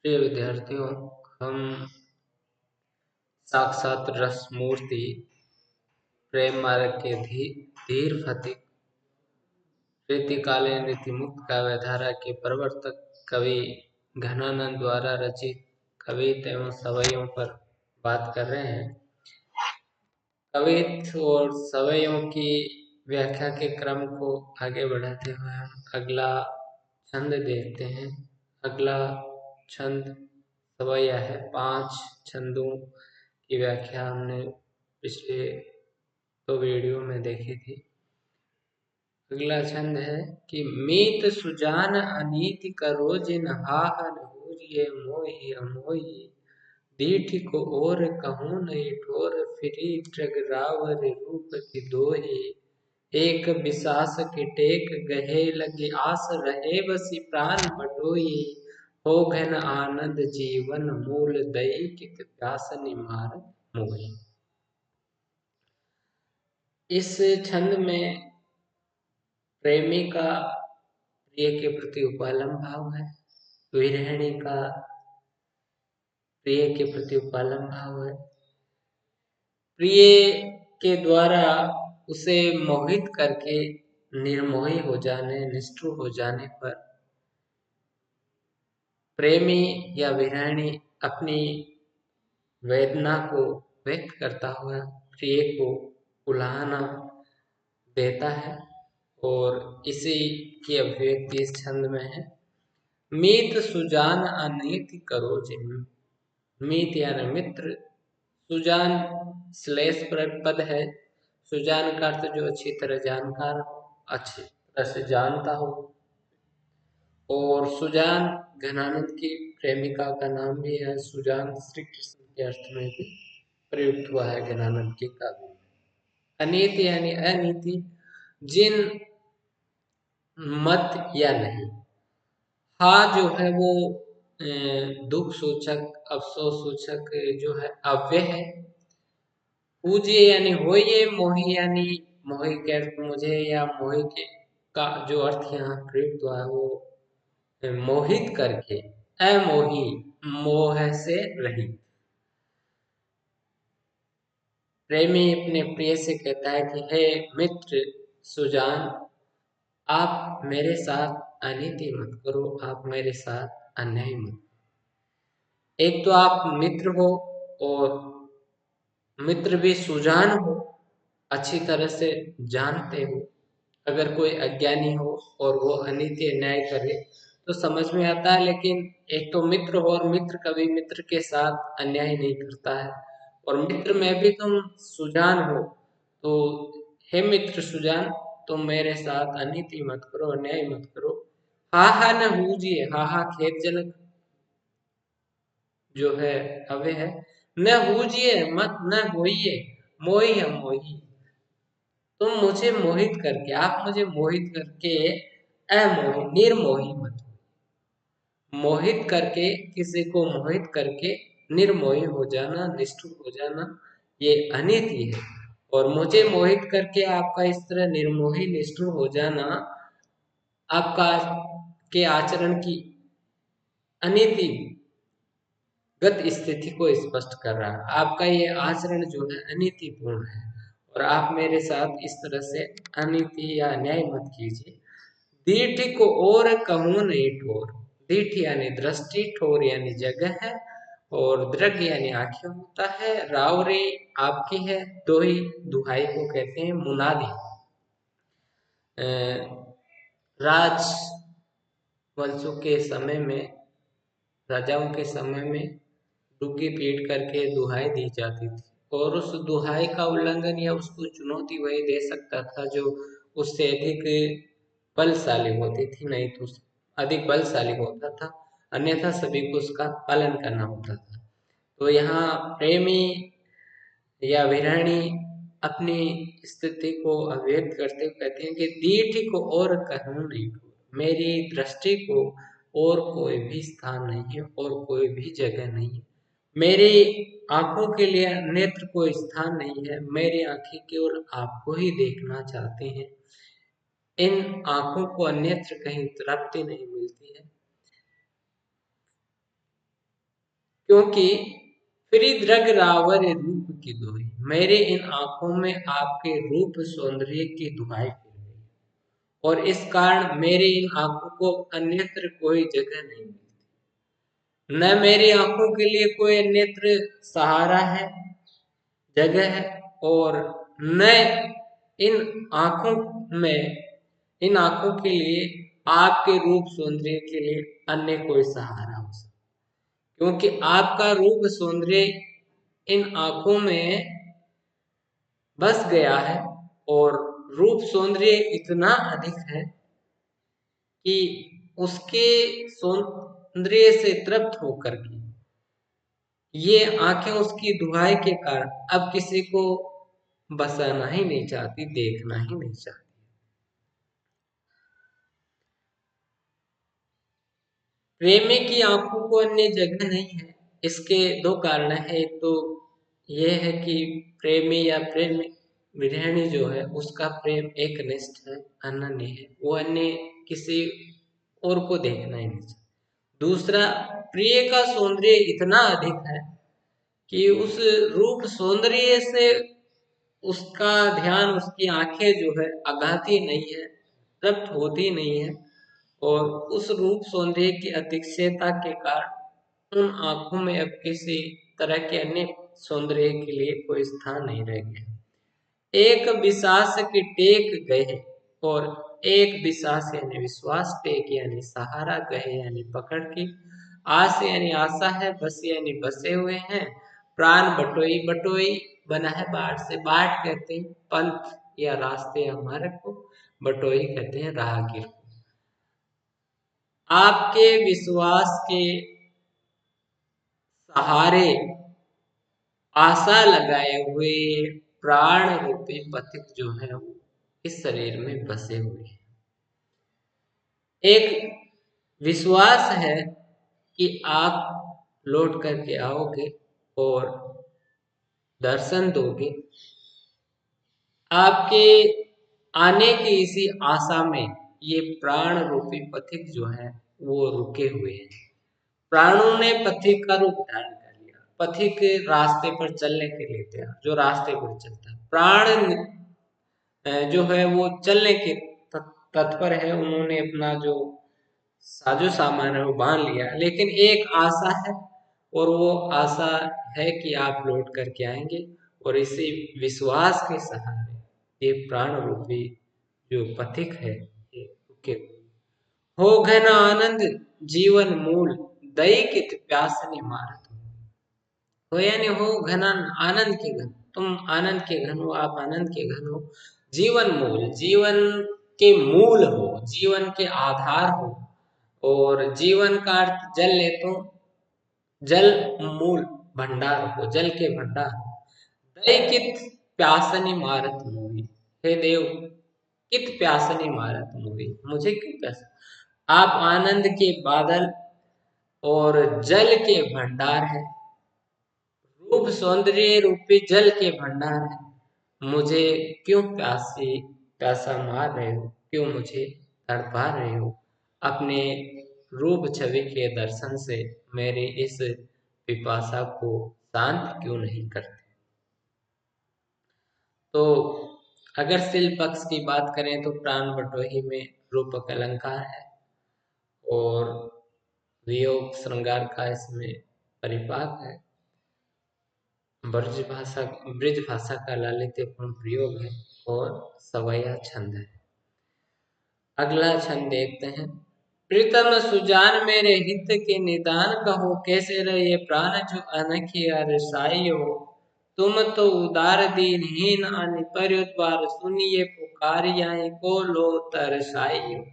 प्रिय विद्यार्थियों, हम साक्षात रस मूर्ति प्रेम मार्ग के धीर फतिक रीतिकालीन रीतिमुक्त काव्यधारा के प्रवर्तक कवि घनानंद द्वारा रचित कवित्त एवं सवैयों पर बात कर रहे हैं। कवित्त और सवैयों की व्याख्या के क्रम को आगे बढ़ाते हुए हम अगला छंद देखते हैं। अगला छंद सवैया है। 5 छंदों की व्याख्या हमने पिछले 2 वीडियो में देखी थी। अगला छंद है कि मीत सुजान अनीति करो जिन हाहन हूरिये मोहि अमोहि दीठ को और कहूँ नहीं ठोर फिरी ट्रग रावर रूप की दोही एक बिसास के टेक गहे लगी आस रहे बसी प्राण बटोई हो घन आनंद जीवन मूल दई कित प्यास निमार मोही। इस छंद में प्रेमी का प्रिय के प्रति उपालम भाव है, विरहिणी का प्रिय के प्रति उपालम भाव है। प्रिय के द्वारा उसे मोहित करके निर्मोही हो जाने, निष्ठुर हो जाने पर प्रेमी या विरहिणी अपनी वेदना को व्यक्त करता हुआ प्रिय को उलाहना देता है और इसी की अभिव्यक्ति इस छंद में है। मीत सुजान अनीति करो जिन। मीत यानी मित्र, सुजान श्लेष पद है। सुजान का अर्थ जो अच्छी तरह जानकार हो, अच्छी तरह से जानता हो। और सुजान घनानंद की प्रेमिका का नाम भी है। सुजान श्री कृष्ण के अर्थ में भी प्रयुक्त हुआ है घनानंद के काव्य में। अनीति यानी अनीति, जिन मत या नहीं। हा जो है वो दुख सूचक, अफसोस सूचक जो है अव्यय है। पूजिए यानी होइए, मोही यानी मोही के अर्थ मुझे या मोही के का जो अर्थ यहाँ प्रयुक्त हुआ है वो मोहित करके, अमोही, मोह से रहित। प्रेमी अपने प्रिय से कहता है कि हे मित्र सुजान, आप मेरे साथ अनीति मत करो, आप मेरे साथ अन्याय मत। एक तो आप मित्र हो और मित्र भी सुजान हो, अच्छी तरह से जानते हो। अगर कोई अज्ञानी हो और वो अनीति अन्याय करे तो समझ में आता है, लेकिन एक तो मित्र हो और मित्र कभी मित्र के साथ अन्याय नहीं करता है। और मित्र में भी तुम सुजान हो, तो हे मित्र सुजान, तुम मेरे साथ अनीति मत करो, अन्याय मत करो। हा हा न हूजिए, हा हा खेदजनक जो है अव्यय है। न हूजिए मत, न होइए, मोही हम मोही। तुम मुझे मोहित करके, आप मुझे मोहित करके अमोही, निर्मोही मत। मोहित करके, किसी को मोहित करके निर्मोही हो जाना, निष्ठुर हो जाना, ये अनीति है। और मुझे मोहित करके आपका इस तरह निर्मोही निष्ठुर हो जाना आपका के आचरण की अनीति गत स्थिति को स्पष्ट कर रहा है। आपका ये आचरण जो है अनीतिपूर्ण है और आप मेरे साथ इस तरह से अनीति या अन्याय मत कीजिए। दीठ को और कहूँ नहीं ठोर। दीठ यानी दृष्टि, ठोर यानी जगह है और दृग यानी आंखें होता है। रावरी आपकी है, दोही दुहाई को कहते हैं, मुनादी। राज वंशों के समय में, राजाओं के समय में डुग्गी पीट करके दुहाई दी जाती थी और उस दुहाई का उल्लंघन या उसको चुनौती वही दे सकता था जो उससे अधिक बलशाली होती थी, नहीं तो अधिक बलशाली होता था, अन्यथा सभी को उसका पालन करना होता था। तो यहाँ प्रेमी या विरहिणी अपनी स्थिति को अभिव्यक्त करते हुए कहते हैं कि दीठ को और कहूँ नहीं, मेरी दृष्टि को और कोई भी स्थान नहीं है और कोई भी जगह नहीं है। मेरी आंखों के लिए नेत्र कोई स्थान नहीं है। मेरी आंखें केवल आपको ही देखना चाहती हैं। इन आंखों को अन्यत्र कहीं तृप्ति नहीं मिलती है। क्योंकि फ्रीदृग रावर रूप की दोही, मेरे इन आंखों में आपके रूप सौंदर्य की दुहाई फिर गई, और इस कारण मेरे इन आंखों को अन्यत्र कोई जगह नहीं मिलती। न मेरी आंखों के लिए कोई अन्यत्र सहारा है, जगह है, और न इन आंखों में, इन आंखों के लिए आपके रूप सौंदर्य के लिए अन्य कोई सहारा हो सकता, क्योंकि आपका रूप सौंदर्य इन आंखों में बस गया है, और रूप सौंदर्य इतना अधिक है कि उसके सौंदर्य से तृप्त होकर के ये आंखें उसकी दुहाई के कारण अब किसी को बसाना ही नहीं चाहती, देखना ही नहीं चाहती। प्रेमी की आंखों को अन्य जगह नहीं है। इसके दो कारण है। एक तो यह है कि प्रेमी या प्रेम विरहिणी जो है उसका प्रेम एक निष्ठ है, अनन्य है, वो अन्य किसी और को देखना ही नहीं चाहती। दूसरा, प्रिय का सौंदर्य इतना अधिक है कि उस रूप सौंदर्य से उसका ध्यान, उसकी आंखें जो है अगाती नहीं है, तृप्त होती नहीं है, और उस रूप सौंदर्य की अतिशयता के कारण उन आंखों में अब किसी तरह के अन्य सौंदर्य के लिए कोई स्थान नहीं रह गया। एक विश्वास की टेक गए, और एक विश्वास यानी विश्वास, टेक यानी सहारा, गए यानी पकड़ की, आस यानी आशा है, बस यानी बसे हुए हैं, प्राण बटोई, बटोई बना है बाट से, बाट कहते हैं पंथ या रास्ते या मार्ग को, बटोई कहते हैं राहगीर को। आपके विश्वास के सहारे आशा लगाए हुए प्राण रूपी पथिक जो है वो इस शरीर में बसे हुए हैं। एक विश्वास है कि आप लौट करके आओगे और दर्शन दोगे। आपके आने की इसी आशा में ये प्राण रूपी पथिक जो है वो रुके हुए हैं। प्राणों ने पथिक का रूप धारण कर लिया। पथिक रास्ते पर चलने के लिए तैयार, जो रास्ते पर चलता है। प्राण जो है वो चलने के तत्पर है, उन्होंने अपना जो साजो सामान है वो बांध लिया, लेकिन एक आशा है, और वो आशा है कि आप लौट करके आएंगे, और इसी विश्वास के सहारे ये प्राण रूपी जो पथिक है ये रुके। हो घन आनंद जीवन मूल, दई कित प्यासनी मारत हो, यानी हो घन आनंद के घन, तुम आनंद के घन हो, आप आनंद के घन हो। जीवन मूल, जीवन के मूल हो, जीवन के आधार हो, और जीवन का अर्थ जल ले तो जल मूल भंडार हो, जल के भंडार हो। दई कित प्यासनी मारत मोही, हे देव कित प्यासनी मारत मोही, मुझे क्यों प्यास। आप आनंद के बादल और जल के भंडार है, रूप सौंदर्य रूपी जल के भंडार है, मुझे क्यों प्यासा मार रहे हो, क्यों मुझे तड़पा रहे हो। अपने रूप छवि के दर्शन से मेरे इस पिपासा को शांत क्यों नहीं करते। तो अगर शिल पक्ष की बात करें तो प्राण बटोही में रूपक अलंकार है, और वियोग श्रृंगार का इसमें परिपाक है। ब्रज भाषा का लालित्यपूर्ण प्रयोग है, और सवैया छंद है। अगला छंद देखते हैं। प्रीतम सुजान मेरे हित के निदान कहो, कैसे रहे प्राण जो अनखिया रसाई हो। तुम तो उदार दीनहीन अन परद्वार, सुनिए पुकारियां को लो तरसाई हो।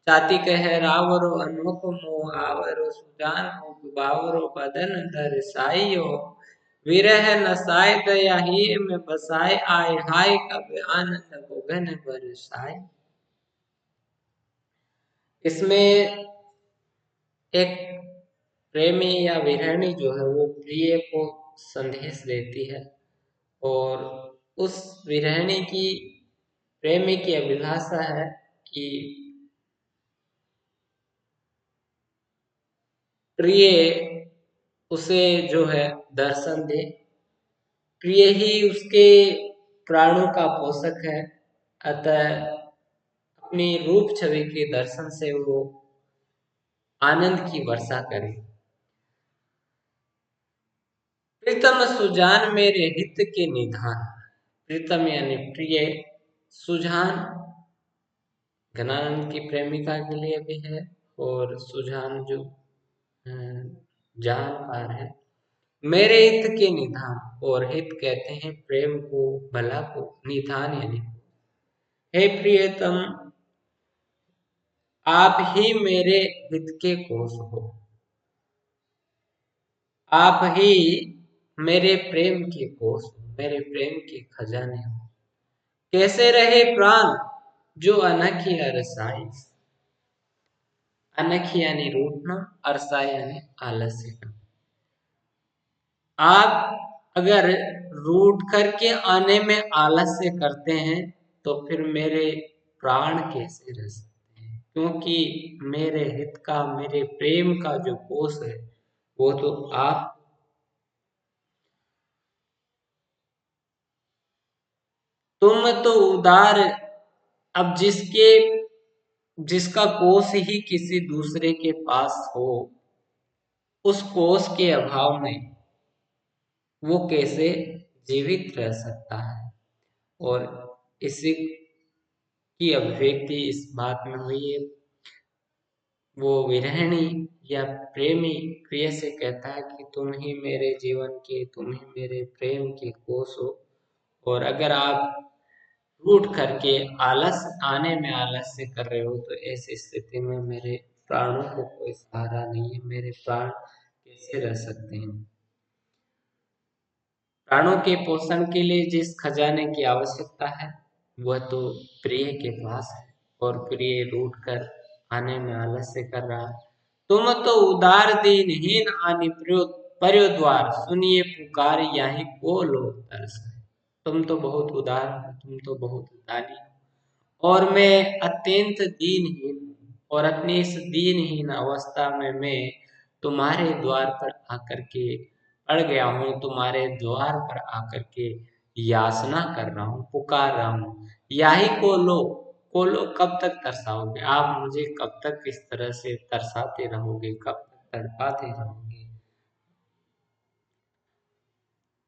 चाति कह रावरो अनोख मोह आवरो, सुजान हो बावरो बदन दरसाई हो। विरह नसाय दया ही में बसाए, आए हाय कब आनंद गगन बरसाए। इसमें एक प्रेमी या विरहिणी जो है वो प्रिय को संदेश देती है, और उस विरहिणी की प्रेमी की अभिलाषा है कि प्रिय उसे जो है दर्शन दे। प्रिय ही उसके प्राणों का पोषक है, अतः अपनी रूप छवि के दर्शन से वो आनंद की वर्षा करे। प्रीतम सुजान मेरे हित के निधान। प्रीतम यानी प्रिय, सुजान घनानंद की प्रेमिका के लिए भी है, और सुजान जो जानकार है। मेरे हित के निधान, और हित कहते हैं प्रेम को, भला को, निधान यानी हे प्रियतम, आप ही मेरे हित के कोष हो, आप ही मेरे प्रेम के कोष हो, मेरे प्रेम के खजाने हो। कैसे रहे प्राण जो अनखी अरसाई। अनखी यानी रूठना, अरसाई यानी आलस्य। आप अगर रूठ करके आने में आलस्य करते हैं तो फिर मेरे प्राण कैसे रह सकते हैं, क्योंकि मेरे हित का, मेरे प्रेम का जो कोष है वो तो आप। तुम तो उदार, अब जिसका कोष ही किसी दूसरे के पास हो, उस कोष के अभाव में वो कैसे जीवित रह सकता है। और इसी की अभिव्यक्ति इस बात में हुई है। वो विरहिणी या प्रेमी प्रिय से कहता है कि तुम ही मेरे जीवन के, तुम ही मेरे प्रेम के कोष हो, और अगर आप रूठ करके आलस आने में आलस्य कर रहे हो तो ऐसी स्थिति में मेरे प्राणों को कोई सहारा नहीं है, मेरे प्राण कैसे रह सकते हैं। प्राणों के पोषण के लिए जिस खजाने की आवश्यकता है वह तो प्रिय के पास है, और प्रिय रूठ कर आने में आलस्य कर रहा। तुम तो उदार दीनहीन आनि पर्योद्वार, सुनिए पुकार यही को लो तरस। तुम तो बहुत उदार हो, तुम तो बहुत दानी हो, और मैं अत्यंत दीनहीन हूँ, और अपनी इस दीनहीन अवस्था में मैं तुम्हारे द्वार पर आकर के अड़ गया हूँ, तुम्हारे द्वार पर आकर के याचना कर रहा हूँ, पुकार रहा हूँ। यही को लो कब तक तरसाओगे आप मुझे, कब तक इस तरह से तरसाते रहोगे, कब तक तड़पाते रहोगे।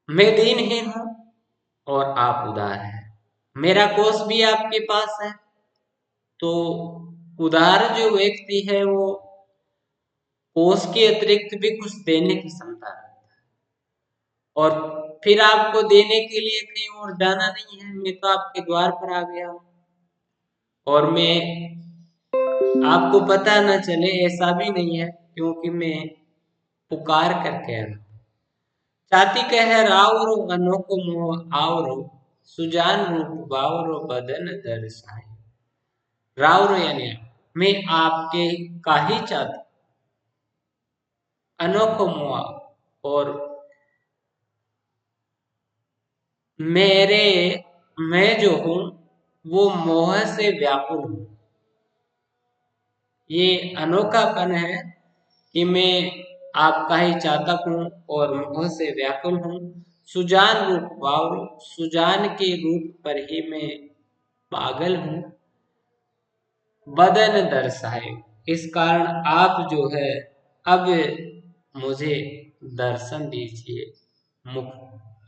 मैं दीनहीन हूँ और आप उदार हैं, मेरा कोष भी आपके पास है, तो उदार जो व्यक्ति है वो कोष के अतिरिक्त भी कुछ देने की क्षमता है, और फिर आपको देने के लिए कहीं और जाना नहीं है। मैं तो आपके द्वार पर आ गया हूँ, और मैं आपको पता न चले ऐसा भी नहीं है, क्योंकि मैं पुकार कर कह रहा हूँ। चाती कह रावरो अनोखो मोह आवरो, सुजान रूप बावरो बदन दर्शाए। रावरो यानी मैं आपके का ही चाहती, अनोखो मोह, और मेरे मैं जो हूँ वो मोह से व्याकुल हूँ। ये अनोखापन है कि मैं आपका ही चातक हूँ और मोह से व्याकुल हूँ। सुजान रूप बावरू, सुजान के रूप पर ही मैं पागल हूँ। बदन दर्शाए, इस कारण आप जो है अब मुझे दर्शन दीजिए, मुख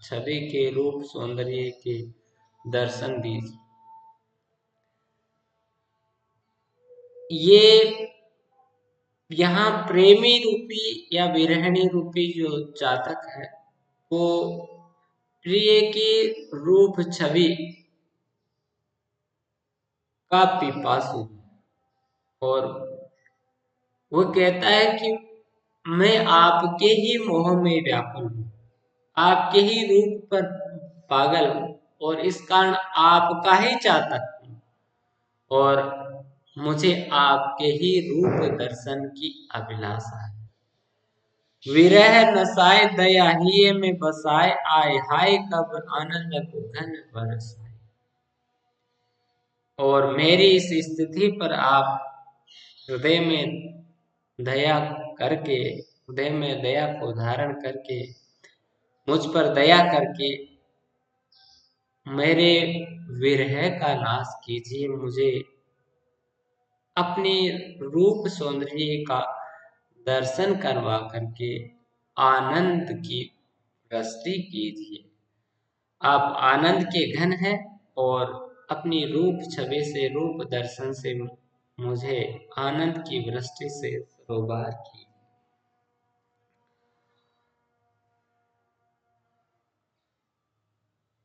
छवि के रूप सौंदर्य के दर्शन दीजिए। ये यहाँ प्रेमी रूपी या विरहिणी रूपी जो जातक है वो प्रिय की रूप छवि का पिपासु, और वो कहता है कि मैं आपके ही मोह में व्याकुल हूँ, आपके ही रूप पर पागल हूँ, और इस कारण आपका ही चाहता हूँ, और मुझे आपके ही रूप दर्शन की अभिलाषा है। विरह नसाए दया ही में बसाए, आय हाय कब आनंद को घन बरसाए। और मेरी इस स्थिति पर आप हृदय में दया करके देह में दया को धारण करके मुझ पर दया करके मेरे विरह का नाश कीजिए, मुझे अपनी रूप सौंदर्य का दर्शन करवा करके आनंद की वृष्टि कीजिए। आप आनंद के घन हैं और अपनी रूप छवि से, रूप दर्शन से मुझे आनंद की वृष्टि से सरोबार की।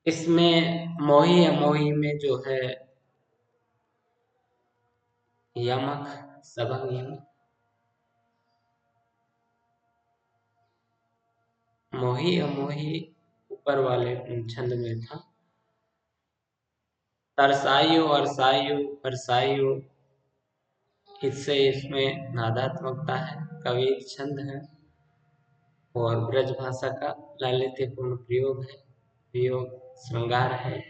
इसमें मोही अमोही में जो है यमक, सबक यमक, मोही अमोही ऊपर वाले छंद में था। तरसाइयो अरसाइयो परसाइयो, इससे इसमें नादात्मकता है, कवि छंद है और ब्रज भाषा का लालित्यपूर्ण प्रयोग है, वियोग श्रृंगार है।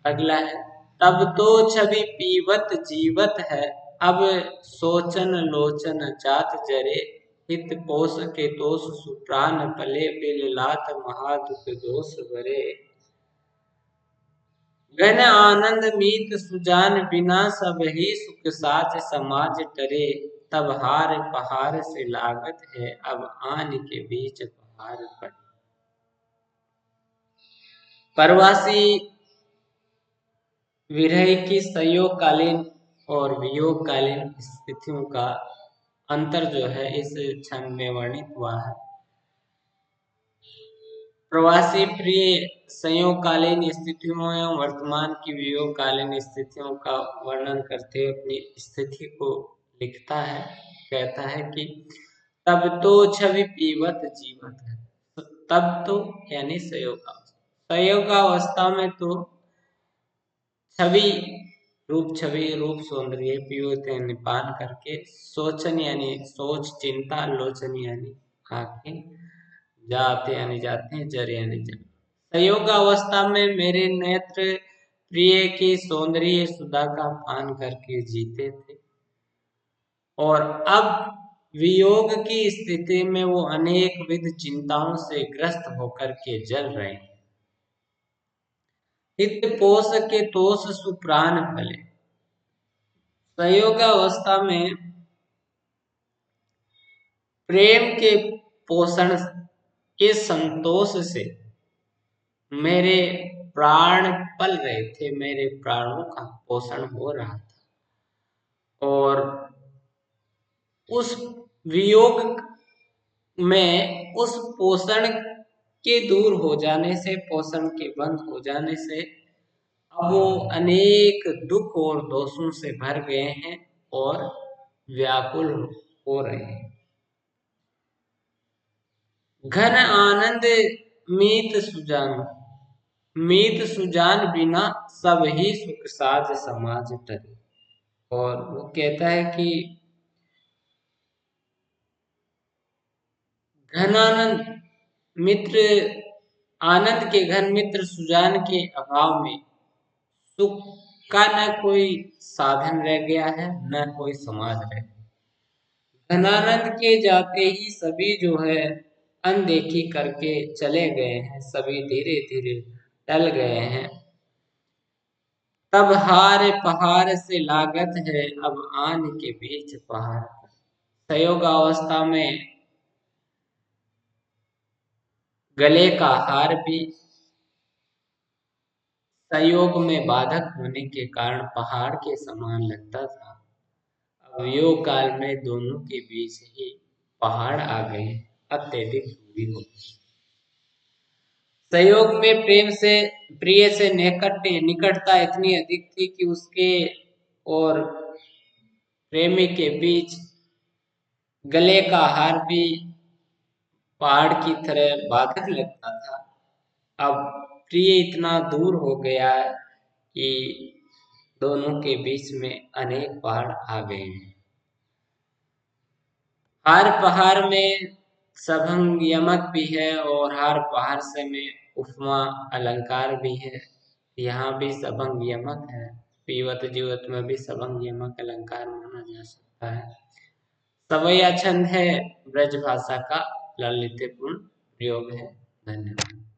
अगला है तब तो छवि पीवत जीवत है, अब सोचन लोचन जात जरे, हित पोष के तोष सुप्राण पले, बिल लात महादुख दोष भरे। घन आनंद मीत सुजान बिना, सब ही सुख साच समाज टरे, तब हार पहाड़ से लागत है, अब आन के बीच पहाड़ पड़े। परवासी विरह की संयोगकालीन और वियोगकालीन स्थितियों का अंतर जो है इस छंद में वर्णित हुआ है। प्रवासी प्रिय संयोगकालीन स्थितियों एवं वर्तमान की वियोगकालीन स्थितियों का वर्णन करते हुए अपनी स्थिति को लिखता है, कहता है कि तब तो छवि पीवत जीवत है। तब तो यानी संयोगावस्था, संयोगावस्था में तो छवि रूप सौंदर्य पीवत यानी पान करके, सोचन यानी सोच चिंता, लोचन यानी आंखें, जाते यानी जाते हैं, जर यानी जल। संयोग अवस्था में मेरे नेत्र प्रिय की सौंदर्य सुधा का पान करके जीते थे और अब वियोग की स्थिति में वो अनेक विध चिंताओं से ग्रस्त होकर के जल रहे हैं। हित पोष के तोष सुप्राण फले, संयोग अवस्था में प्रेम के पोषण के संतोष से मेरे प्राण पल रहे थे, मेरे प्राणों का पोषण हो रहा था और उस वियोग में उस पोषण के दूर हो जाने से, पोषण के बंद हो जाने से अब वो अनेक दुख और दोषों से भर गए हैं और व्याकुल हो रहे हैं। घन आनंद मीत सुजान, मीत सुजान बिना सब ही सुख साज समाज टरे। और वो कहता है कि घन आनंद मित्र, आनंद के घन मित्र सुजान के अभाव में सुख का न कोई साधन रह गया है, न कोई समाज रह गया। घनानंद के जाते ही सभी जो है अनदेखी करके चले गए हैं, सभी धीरे धीरे टल गए हैं। तब हार पहाड़ से लागत है, अब आन के बीच पहाड़। संयोग अवस्था में गले का हार भी संयोग में बाधक होने के कारण पहाड़ के समान लगता था, अब योग काल में दोनों के बीच ही पहाड़ आ गए, अत्यधिक दूरी हो गई। संयोग में प्रेम से प्रिय से निकटता इतनी अधिक थी कि उसके और प्रेमी के बीच गले का हार भी पहाड़ की तरह बाधक लगता था। अब प्रिय इतना दूर हो गया कि दोनों के बीच में अनेक पहाड़ आ गए हैं। हार पहाड़ में सभंग यमक भी है और हार पहाड़ से में उपमा अलंकार भी है। यहाँ भी सभंग यमक है, पीवत जीवत में भी सभंग यमक अलंकार माना जा सकता है। सवैया छंद है, ब्रज भाषा का ललितपूर्ण प्रयोग है। धन्यवाद।